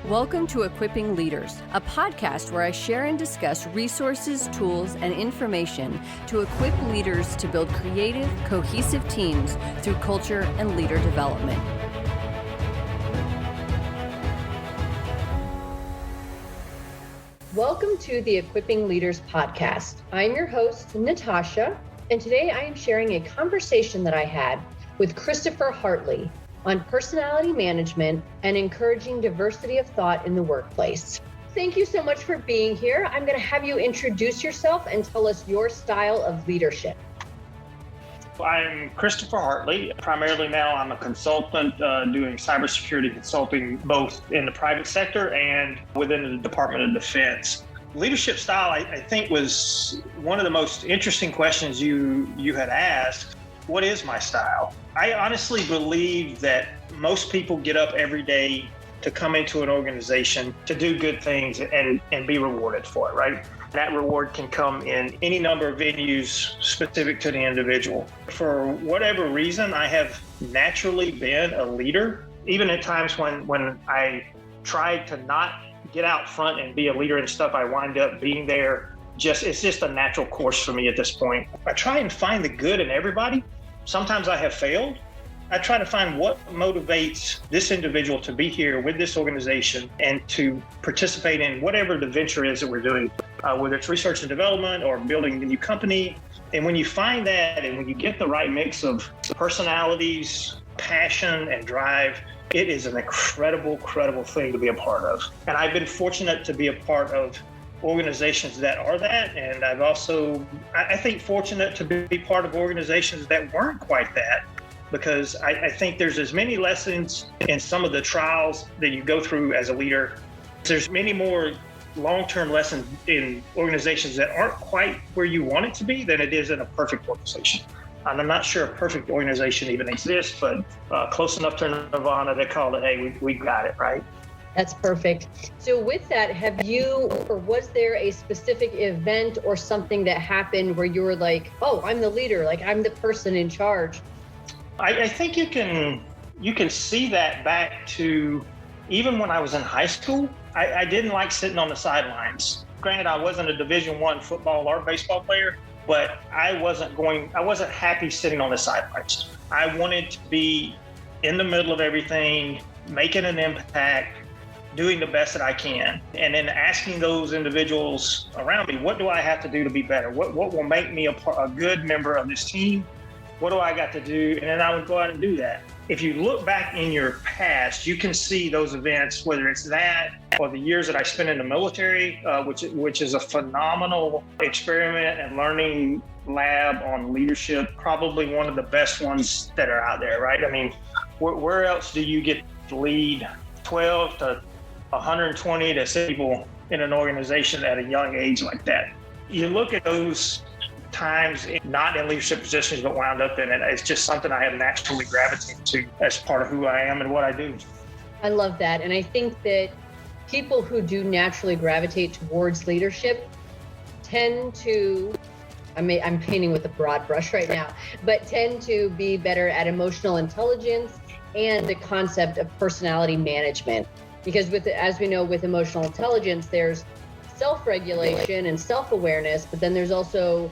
Welcome to Equipping Leaders, a podcast where I share and discuss resources, tools, and information to equip leaders to build creative, cohesive teams through culture and leader development. Welcome to the Equipping Leaders podcast. I'm your host, Natasha, and today I am sharing a conversation that I had with Christopher Hartley on personality management and encouraging diversity of thought in the workplace. Thank you so much for being here. I'm going to have you introduce yourself and tell us your style of leadership. I'm Christopher Hartley. Primarily now I'm a consultant doing cybersecurity consulting both in the private sector and within the Department of Defense. Leadership style, I think, was one of the most interesting questions you had asked. What is my style? I honestly believe that most people get up every day to come into an organization to do good things and be rewarded for it, right? That reward can come in any number of venues specific to the individual. For whatever reason, I have naturally been a leader, even at times when I tried to not get out front and be a leader and stuff, I wind up being there. It's just a natural course for me at this point. I try and find the good in everybody. Sometimes I have failed. I try to find what motivates this individual to be here with this organization and to participate in whatever the venture is that we're doing, whether it's research and development or building a new company. And when you find that and when you get the right mix of personalities, passion, and drive, it is an incredible thing to be a part of. And I've been fortunate to be a part of organizations that are that, and I've also, I think, fortunate to be part of organizations that weren't quite that, because I think there's as many lessons in some of the trials that you go through as a leader. There's many more long-term lessons in organizations that aren't quite where you want it to be than it is in a perfect organization. And I'm not sure a perfect organization even exists, but close enough to Nirvana to call it, hey, we got it, right? That's perfect. So with that, was there a specific event or something that happened where you were like, oh, I'm the leader, like I'm the person in charge? I think you can see that back to even when I was in high school. I didn't like sitting on the sidelines. Granted, I wasn't a Division I football or baseball player, but I wasn't happy sitting on the sidelines. I wanted to be in the middle of everything, making an impact, doing the best that I can, and then asking those individuals around me, what do I have to do to be better? What will make me a good member of this team? What do I got to do? And then I would go out and do that. If you look back in your past, you can see those events, whether it's that or the years that I spent in the military, which is a phenomenal experiment and learning lab on leadership, probably one of the best ones that are out there, right? I mean, where else do you get to lead 12 to 120 to 60 people in an organization at a young age like that? You look at those times, not in leadership positions, but wound up in it. It's just something I have naturally gravitated to as part of who I am and what I do. I love that. And I think that people who do naturally gravitate towards leadership tend to, I'm painting with a broad brush right now, but tend to be better at emotional intelligence and the concept of personality management. Because as we know, with emotional intelligence, there's self-regulation and self-awareness, but then there's also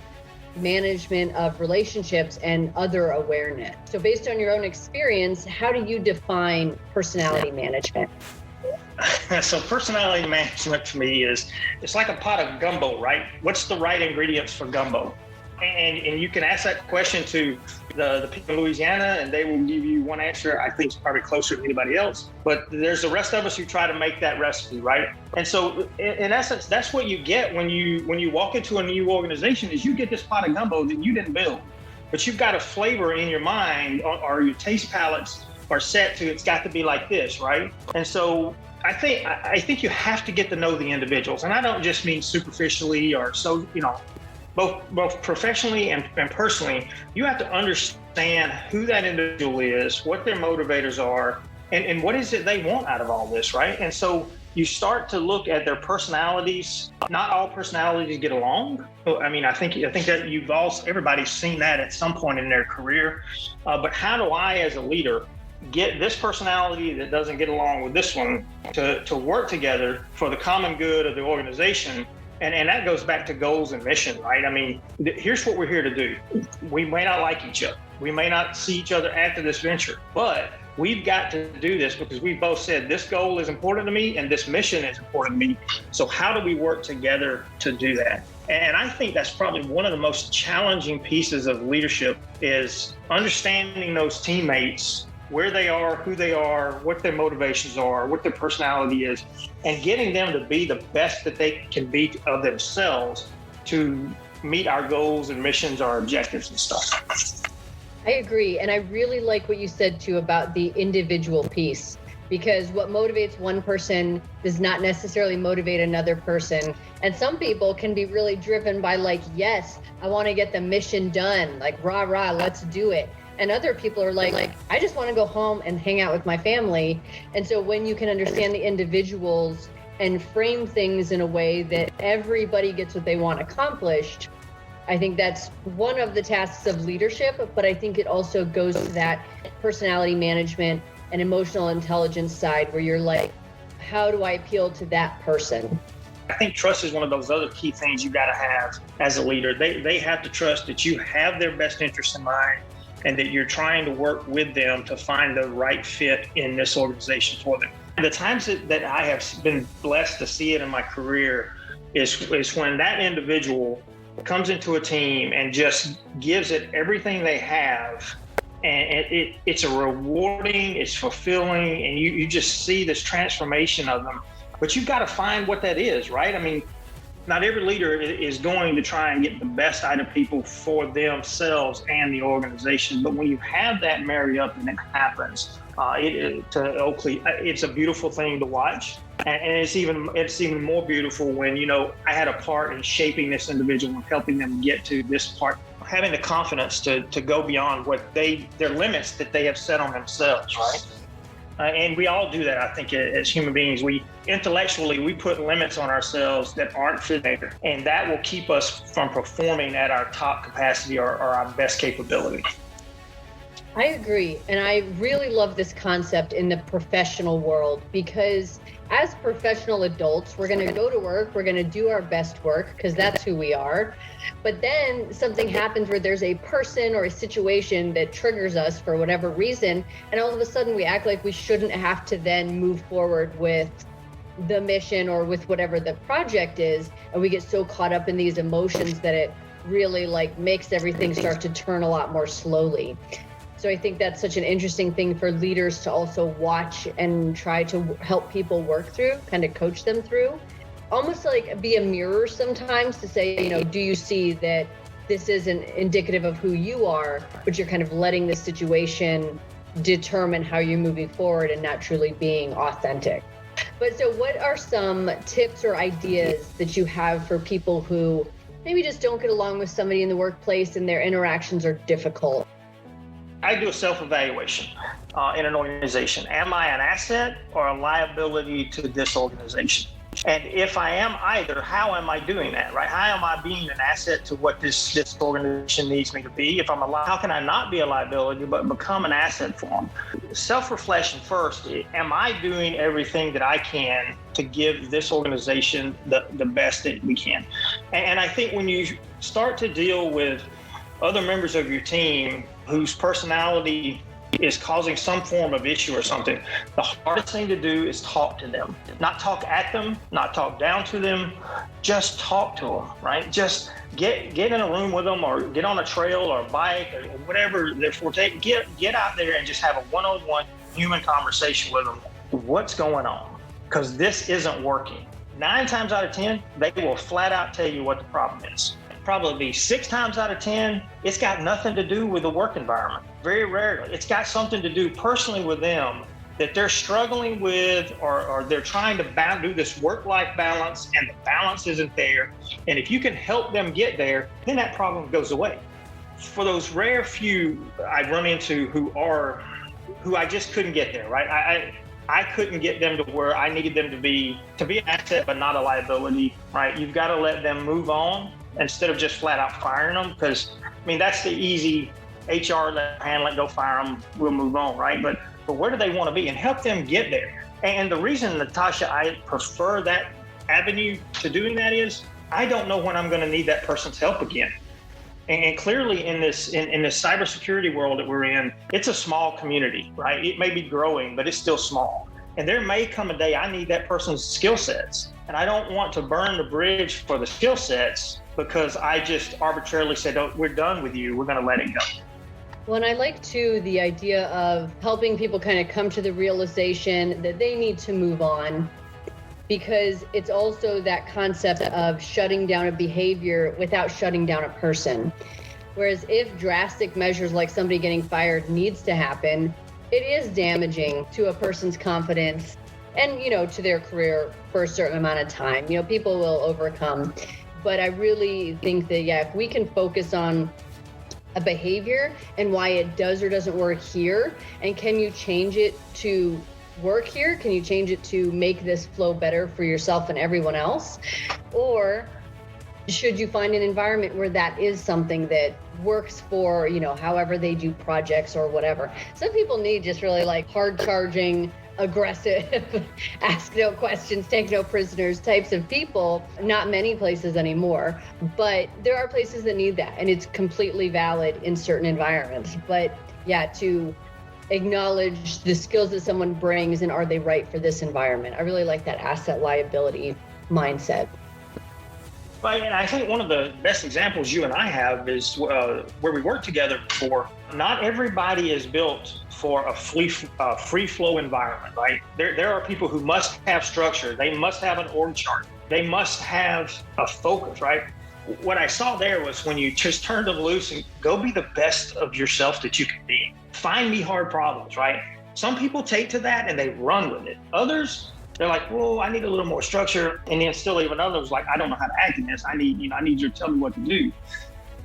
management of relationships and other awareness. So based on your own experience, how do you define personality management? So personality management to me it's like a pot of gumbo, right? What's the right ingredients for gumbo? And you can ask that question to the people in Louisiana, and they will give you one answer. I think it's probably closer to anybody else. But there's the rest of us who try to make that recipe, right? And so, in essence, that's what you get when you walk into a new organization. Is you get this pot of gumbo that you didn't build, but you've got a flavor in your mind, or your taste palates are set to. It's got to be like this, right? And so, I think you have to get to know the individuals, and I don't just mean superficially or so, both professionally and personally. You have to understand who that individual is, what their motivators are, and what is it they want out of all this, right? And so you start to look at their personalities. Not all personalities get along. I mean, I think that everybody's seen that at some point in their career. But how do I, as a leader, get this personality that doesn't get along with this one to work together for the common good of the organization. And that goes back to goals and mission, right? I mean, here's what we're here to do. We may not like each other. We may not see each other after this venture, but we've got to do this because we both said this goal is important to me and this mission is important to me. So how do we work together to do that? And I think that's probably one of the most challenging pieces of leadership is understanding those teammates, where they are, who they are, what their motivations are, what their personality is, and getting them to be the best that they can be of themselves to meet our goals and missions, our objectives and stuff. I agree. And I really like what you said too about the individual piece, because what motivates one person does not necessarily motivate another person. And some people can be really driven by like, yes, I want to get the mission done, like rah, rah, let's do it. And other people are like, I just want to go home and hang out with my family. And so when you can understand the individuals and frame things in a way that everybody gets what they want accomplished, I think that's one of the tasks of leadership, but I think it also goes to that personality management and emotional intelligence side where you're like, how do I appeal to that person? I think trust is one of those other key things you got to have as a leader. They have to trust that you have their best interest in mind and that you're trying to work with them to find the right fit in this organization for them. The times that I have been blessed to see it in my career is when that individual comes into a team and just gives it everything they have. And it's a rewarding, it's fulfilling, and you just see this transformation of them. But you've got to find what that is, right? I mean, not every leader is going to try and get the best out of people for themselves and the organization. But when you have that marry up and it happens, it's a beautiful thing to watch. And it's even more beautiful when, I had a part in shaping this individual and helping them get to this part, having the confidence to go beyond their limits that they have set on themselves, right? And we all do that, I think, as human beings. We put limits on ourselves that aren't fair, and that will keep us from performing at our top capacity or our best capability. I agree. And I really love this concept in the professional world because as professional adults, we're going to go to work, we're going to do our best work because that's who we are. But then something happens where there's a person or a situation that triggers us for whatever reason. And all of a sudden we act like we shouldn't have to then move forward with the mission or with whatever the project is. And we get so caught up in these emotions that it really makes everything start to turn a lot more slowly. So I think that's such an interesting thing for leaders to also watch and try to help people work through, kind of coach them through, almost like be a mirror sometimes to say, do you see that this isn't indicative of who you are, but you're kind of letting the situation determine how you're moving forward and not truly being authentic. But so what are some tips or ideas that you have for people who maybe just don't get along with somebody in the workplace and their interactions are difficult? I do a self-evaluation in an organization. Am I an asset or a liability to this organization? And if I am either, how am I doing that, right? How am I being an asset to what this organization needs me to be? If I'm how can I not be a liability but become an asset for them? Self-reflection first. Am I doing everything that I can to give this organization the best that we can? And I think when you start to deal with other members of your team whose personality is causing some form of issue or something, the hardest thing to do is talk to them. Not talk at them, not talk down to them, just talk to them, right? Just get in a room with them or get on a trail or a bike or whatever they're forte. Get out there and just have a one-on-one human conversation with them. What's going on? Because this isn't working. 9 times out of 10, they will flat out tell you what the problem is. Probably 6 times out of 10, it's got nothing to do with the work environment. Very rarely. It's got something to do personally with them that they're struggling with or they're trying to do this work-life balance and the balance isn't there. And if you can help them get there, then that problem goes away. For those rare few I run into who I just couldn't get there, right? I couldn't get them to where I needed them to be an asset but not a liability, right? You've got to let them move on instead of just flat out firing them, because that's the easy HR, let go, fire them, we'll move on, right? But but where do they want to be, and help them get there. And the reason, Natasha, I prefer that avenue to doing that is I don't know when I'm going to need that person's help again. And clearly in this cybersecurity world that we're in, it's a small community, right? It may be growing, but it's still small. And there may come a day I need that person's skill sets. And I don't want to burn the bridge for the skill sets because I just arbitrarily said, oh, we're done with you, we're going to let it go. Well, and I like too the idea of helping people kind of come to the realization that they need to move on, because it's also that concept of shutting down a behavior without shutting down a person. Whereas if drastic measures like somebody getting fired needs to happen, it is damaging to a person's confidence and, to their career for a certain amount of time. People will overcome. But I really think that, if we can focus on a behavior and why it does or doesn't work here, and can you change it to work here? Can you change it to make this flow better for yourself and everyone else? Or should you find an environment where that is something that works for, however they do projects or whatever? Some people need just really hard charging, aggressive, ask no questions, take no prisoners types of people. Not many places anymore, but there are places that need that, and it's completely valid in certain environments. But to acknowledge the skills that someone brings and are they right for this environment. I really like that asset liability mindset. Right, and I think one of the best examples you and I have is where we worked together before. Not everybody is built for a free flow environment, right? There are people who must have structure. They must have an org chart. They must have a focus, right? What I saw there was when you just turned them loose and go be the best of yourself that you can be. Find me hard problems, right? Some people take to that and they run with it. Others, they're like, well, I need a little more structure. And then still even others like, I don't know how to act in this. I need you to tell me what to do.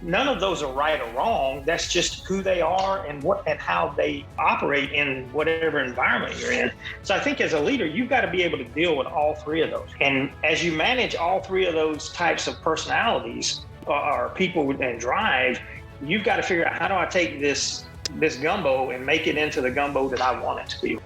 None of those are right or wrong. That's just who they are and how they operate in whatever environment you're in. So I think as a leader, you've got to be able to deal with all three of those. And as you manage all three of those types of personalities or people and drive, you've got to figure out, how do I take this gumbo and make it into the gumbo that I want it to be?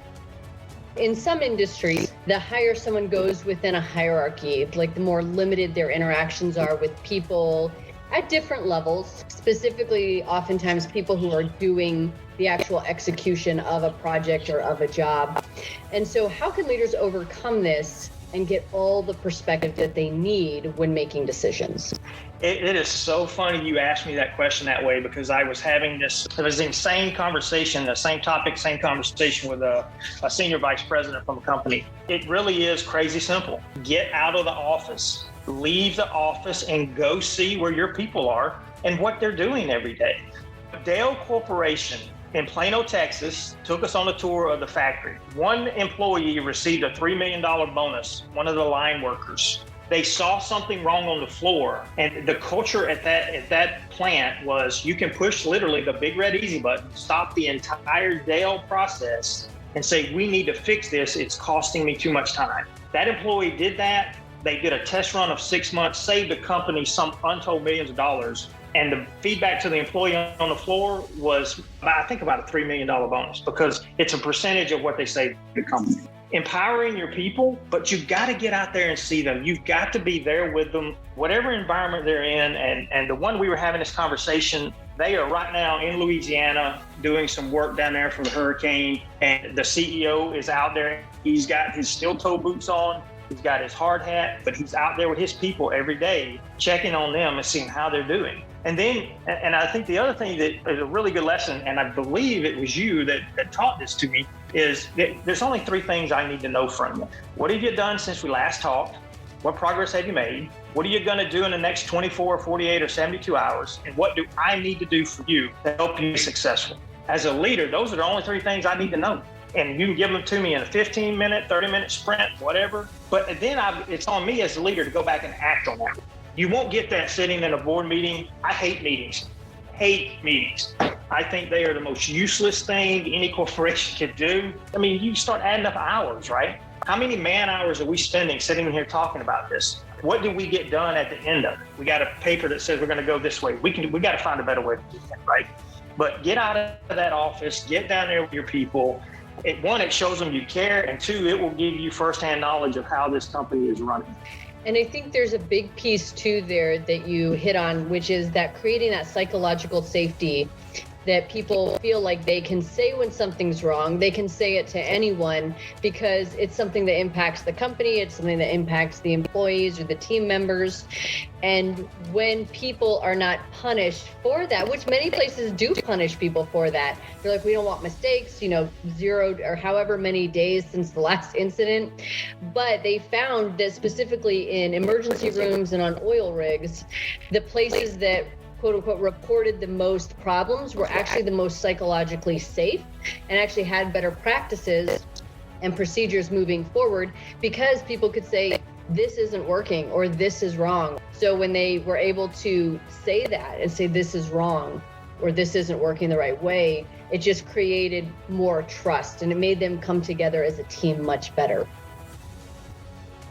In some industries, the higher someone goes within a hierarchy, the more limited their interactions are with people at different levels, specifically oftentimes people who are doing the actual execution of a project or of a job. And so how can leaders overcome this and get all the perspective that they need when making decisions? It is so funny you asked me that question that way, because I was having the same conversation with a senior vice president from a company. It really is crazy simple. Get out of the office, leave the office and go see where your people are and what they're doing every day. Dell Corporation in Plano, Texas, took us on a tour of the factory. One employee received a $3 million bonus, one of the line workers. They saw something wrong on the floor, and the culture at that plant was you can push literally the big red easy button, stop the entire Dell process and say, we need to fix this, it's costing me too much time. That employee did that. They did a test run of 6 months, saved the company some untold millions of dollars. And the feedback to the employee on the floor was, I think, about a $3 million bonus, because it's a percentage of what they saved the company. Empowering your people, but you've got to get out there and see them. You've got to be there with them, whatever environment they're in. And the one we were having this conversation, they are right now in Louisiana doing some work down there for the hurricane. And the CEO is out there. He's got his steel-toe boots on. He's got his hard hat, but he's out there with his people every day, checking on them and seeing how they're doing. And I think the other thing that is a really good lesson, and I believe it was you that taught this to me, is that there's only 3 things I need to know from you. What have you done since we last talked? What progress have you made? What are you going to do in the next 24, 48, or 72 hours? And what do I need to do for you to help you be successful? As a leader, those are the only 3 things I need to know. And you can give them to me in a 15-minute, 30-minute sprint, whatever. But then it's on me as a leader to go back and act on that. You won't get that sitting in a board meeting. I hate meetings. I think they are the most useless thing any corporation could do. I mean, you start adding up hours, right? How many man hours are we spending sitting here talking about this? What do we get done at the end of it? We got a paper that says we're going to go this way. We got to find a better way to do that, right? But get out of that office, get down there with your people, It shows them you care, and two, it will give you firsthand knowledge of how this company is running. And I think there's a big piece too there that you hit on, which is that creating that psychological safety, that people feel like they can say when something's wrong, they can say it to anyone because it's something that impacts the company, it's something that impacts the employees or the team members. And when people are not punished for that, which many places do punish people for that, they're like, we don't want mistakes, 0 or however many days since the last incident. But they found that specifically in emergency rooms and on oil rigs, the places that quote unquote reported the most problems were actually the most psychologically safe and actually had better practices and procedures moving forward because people could say, this isn't working or this is wrong. So when they were able to say that and say this is wrong or this isn't working the right way, it just created more trust and it made them come together as a team much better.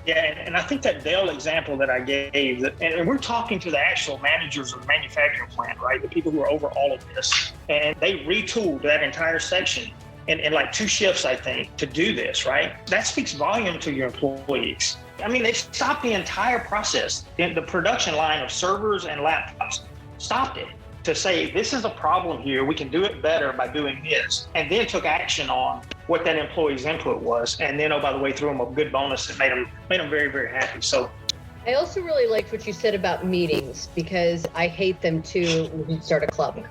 Yeah, and I think that Dell example that I gave, and we're talking to the actual managers of the manufacturing plant, right? The people who are over all of this. And they retooled that entire section in like 2 shifts, I think, to do this, right? That speaks volume to your employees. I mean, they stopped the entire process. The production line of servers and laptops stopped it to say, this is a problem here. We can do it better by doing this. And then took action on what that employee's input was. And then, oh, by the way, threw them a good bonus that made them very, very happy. So I also really liked what you said about meetings because I hate them too when you start a club.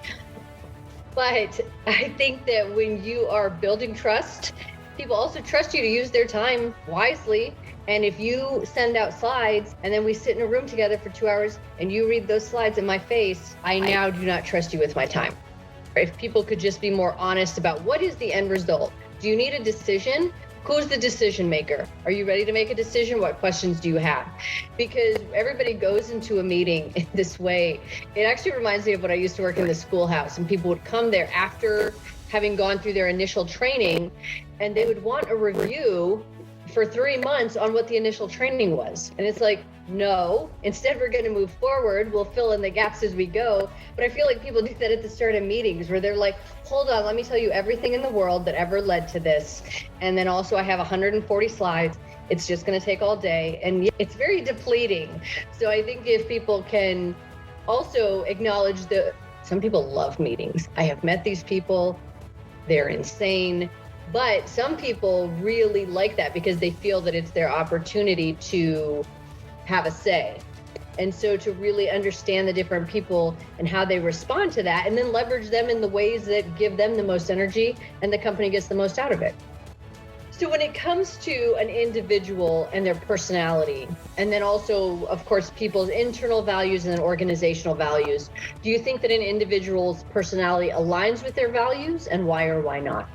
But I think that when you are building trust, people also trust you to use their time wisely. And if you send out slides and then we sit in a room together for 2 hours and you read those slides in my face, I now do not trust you with my time. If people could just be more honest about what is the end result? Do you need a decision? Who's the decision maker? Are you ready to make a decision? What questions do you have? Because everybody goes into a meeting in this way. It actually reminds me of when I used to work in the schoolhouse and people would come there after having gone through their initial training and they would want a review for 3 months on what the initial training was. And it's like, no, instead we're going to move forward. We'll fill in the gaps as we go. But I feel like people do that at the start of meetings where they're like, hold on, let me tell you everything in the world that ever led to this. And then also I have 140 slides. It's just going to take all day. And it's very depleting. So I think if people can also acknowledge that some people love meetings. I have met these people. They're insane. But some people really like that because they feel that it's their opportunity to have a say. And so to really understand the different people and how they respond to that and then leverage them in the ways that give them the most energy and the company gets the most out of it. So when it comes to an individual and their personality, and then also, of course, people's internal values and then organizational values, do you think that an individual's personality aligns with their values and why or why not?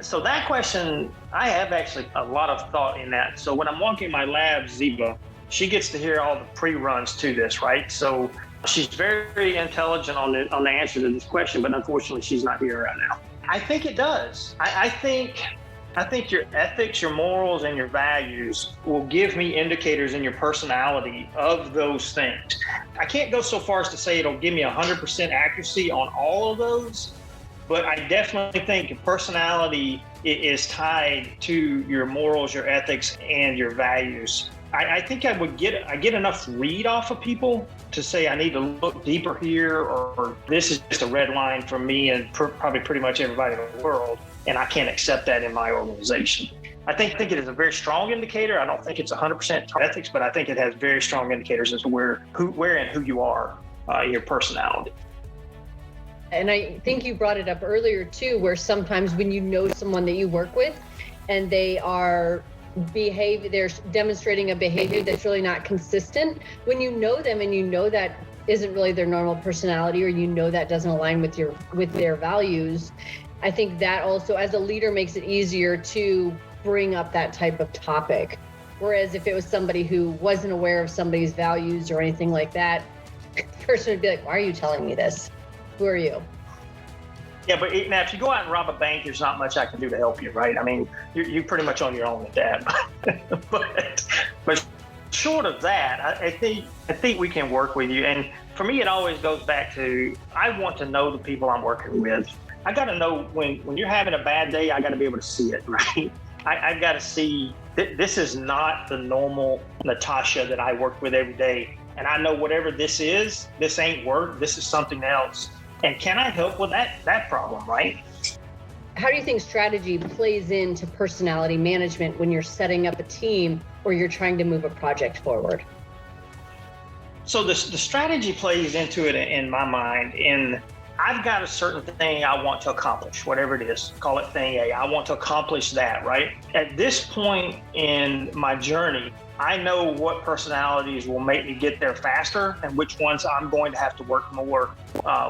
So that question, I have actually a lot of thought in that. So when I'm walking my lab, Ziba, she gets to hear all the pre-runs to this, right? So she's very intelligent on the answer to this question, but unfortunately she's not here right now. I think it does. I think your ethics, your morals, and your values will give me indicators in your personality of those things. I can't go so far as to say it'll give me 100% accuracy on all of those, but I definitely think personality is tied to your morals, your ethics, and your values. I think I get enough read off of people to say I need to look deeper here, or this is just a red line for me and probably pretty much everybody in the world, and I can't accept that in my organization. I think it is a very strong indicator. I don't think it's 100% ethics, but I think it has very strong indicators as to where and who you are, your personality. And I think you brought it up earlier too, where sometimes when you know someone that you work with and they're demonstrating a behavior that's really not consistent, when you know them and you know that isn't really their normal personality, or you know that doesn't align with their values, I think that also as a leader makes it easier to bring up that type of topic. Whereas if it was somebody who wasn't aware of somebody's values or anything like that, the person would be like, why are you telling me this? Who are you? Yeah, but now if you go out and rob a bank, there's not much I can do to help you, right? I mean, you're pretty much on your own with that. but short of that, I think we can work with you. And for me, it always goes back to I want to know the people I'm working with. I got to know when you're having a bad day, I got to be able to see it, right? I've got to see this is not the normal Natasha that I work with every day. And I know whatever this is, this ain't work, this is something else. And can I help with that problem, right? How do you think strategy plays into personality management when you're setting up a team or you're trying to move a project forward? So the strategy plays into it in my mind. I've got a certain thing I want to accomplish, whatever it is, call it thing A. I want to accomplish that, right? At this point in my journey, I know what personalities will make me get there faster and which ones I'm going to have to work more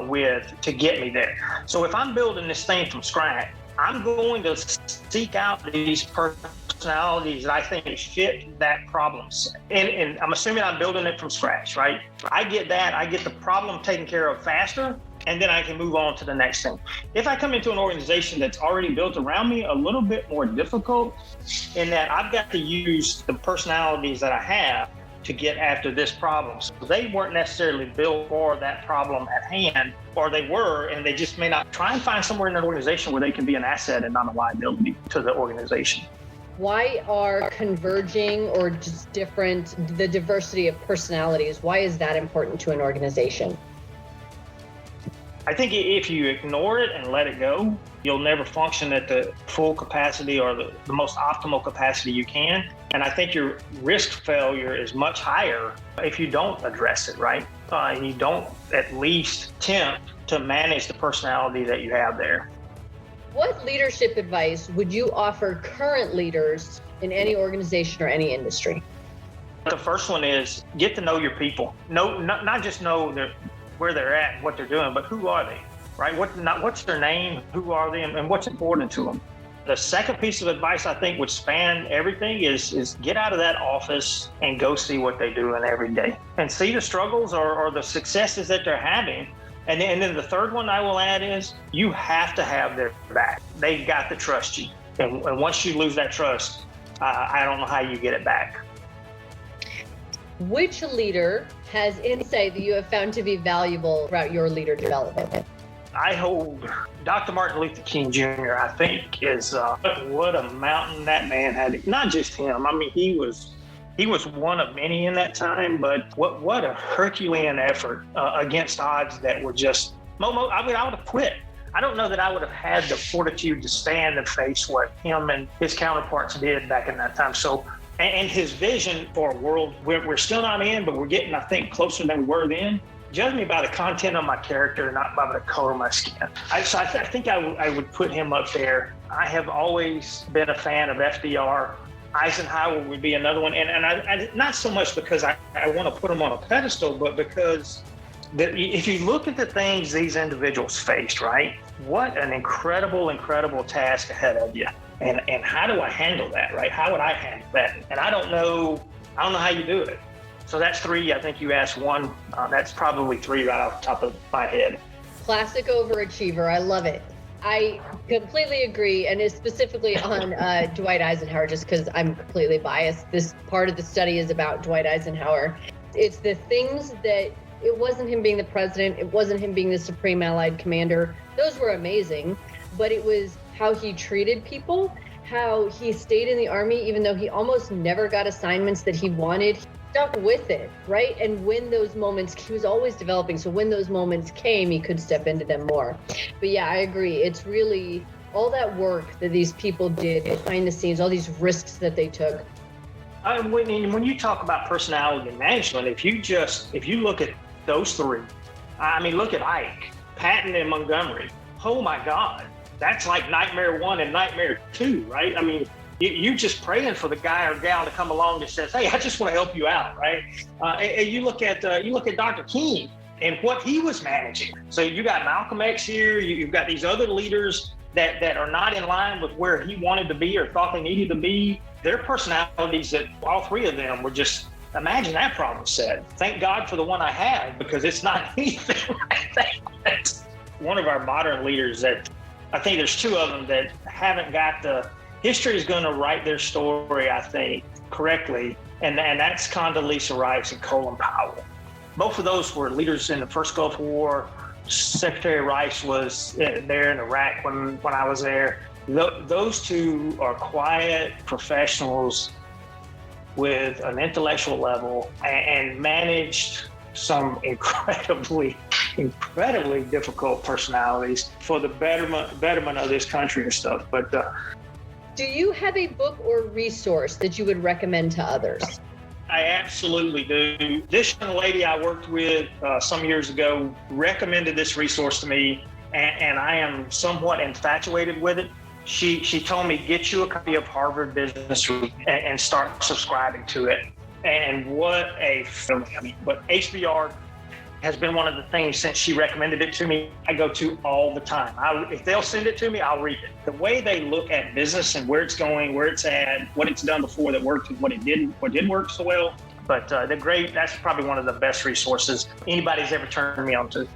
with to get me there. So if I'm building this thing from scratch, I'm going to seek out these personalities that I think fit that problem. And I'm assuming I'm building it from scratch, right? I get that, I get the problem taken care of faster, and then I can move on to the next thing. If I come into an organization that's already built around me, a little bit more difficult in that I've got to use the personalities that I have to get after this problem. So they weren't necessarily built for that problem at hand, or they were, and they just may not. Try and find somewhere in an organization where they can be an asset and not a liability to the organization. Why are converging or just different, the diversity of personalities, why is that important to an organization? I think if you ignore it and let it go, you'll never function at the full capacity or the most optimal capacity you can. And I think your risk failure is much higher if you don't address it, right? And you don't at least attempt to manage the personality that you have there. What leadership advice would you offer current leaders in any organization or any industry? The first one is get to know your people. Not just know where they're at and what they're doing, but who are they, right? What's their name, who are they, and what's important to them. The second piece of advice I think would span everything is get out of that office and go see what they're doing every day and see the struggles or the successes that they're having. And then the third one I will add is you have to have their back. They've got to trust you. And once you lose that trust, I don't know how you get it back. Which leader has insight that you have found to be valuable throughout your leader development? I hold Dr. Martin Luther King Jr., I think, is what a mountain that man had. Not just him. I mean, he was one of many in that time, but what a Herculean effort against odds that were just, I would have quit. I don't know that I would have had the fortitude to stand and face what him and his counterparts did back in that time. So, and his vision for a world we're still not in, but we're getting, I think, closer than we were then. Judge me by the content of my character, not by the color of my skin. I think I would put him up there. I have always been a fan of FDR. Eisenhower would be another one. And I not so much because I want to put him on a pedestal, but because if you look at the things these individuals faced, right? What an incredible task ahead of you. And how do I handle that, right? How would I handle that? And I don't know how you do it. So that's three. I think you asked one. That's probably three right off the top of my head. Classic overachiever. I love it. I completely agree. And it's specifically on Dwight Eisenhower, just because I'm completely biased. This part of the study is about Dwight Eisenhower. It's the things that it wasn't him being the president. It wasn't him being the Supreme Allied Commander. Those were amazing. But it was how he treated people, how he stayed in the Army, even though he almost never got assignments that he wanted. He stuck with it, right? And when those moments, he was always developing. So when those moments came, he could step into them more. But yeah, I agree. It's really all that work that these people did behind the scenes, all these risks that they took. When you talk about personality management, if you look at those three, I mean, look at Ike, Patton, and Montgomery. Oh my God. That's like nightmare 1 and nightmare 2, right? I mean, you're just praying for the guy or gal to come along that says, "Hey, I just want to help you out," right? And you look at Dr. King and what he was managing. So you got Malcolm X here. You've got these other leaders that are not in line with where he wanted to be or thought they needed to be. Their personalities, that all three of them were just. Imagine that problem set. Thank God for the one I have, because it's not anything like that. One of our modern leaders that. I think there's two of them that haven't got history is going to write their story, I think, correctly. And that's Condoleezza Rice and Colin Powell. Both of those were leaders in the first Gulf War, Secretary Rice was there in Iraq when I was there. Those two are quiet professionals with an intellectual level and managed some incredibly difficult personalities for the betterment of this country and stuff. But do you have a book or resource that you would recommend to others? I absolutely do. This young lady I worked with some years ago recommended this resource to me, and I am somewhat infatuated with it. She told me, get you a copy of Harvard Business Review and start subscribing to it. And what a feeling. But HBR has been one of the things since she recommended it to me, I go to all the time. If they'll send it to me, I'll read it. The way they look at business and where it's going, where it's at, what it's done before that worked and what didn't work so well. But they're great. That's probably one of the best resources anybody's ever turned me on to.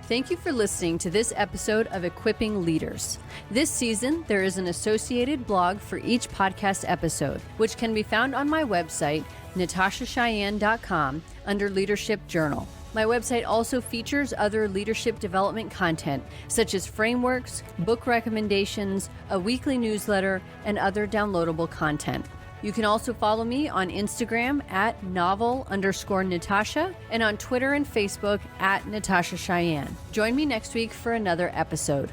Thank you for listening to this episode of Equipping Leaders. This season, there is an associated blog for each podcast episode, which can be found on my website, natashacheyenne.com, under Leadership Journal. My website also features other leadership development content, such as frameworks, book recommendations, a weekly newsletter, and other downloadable content. You can also follow me on Instagram at novel_Natasha and on Twitter and Facebook at Natasha Cheyenne. Join me next week for another episode.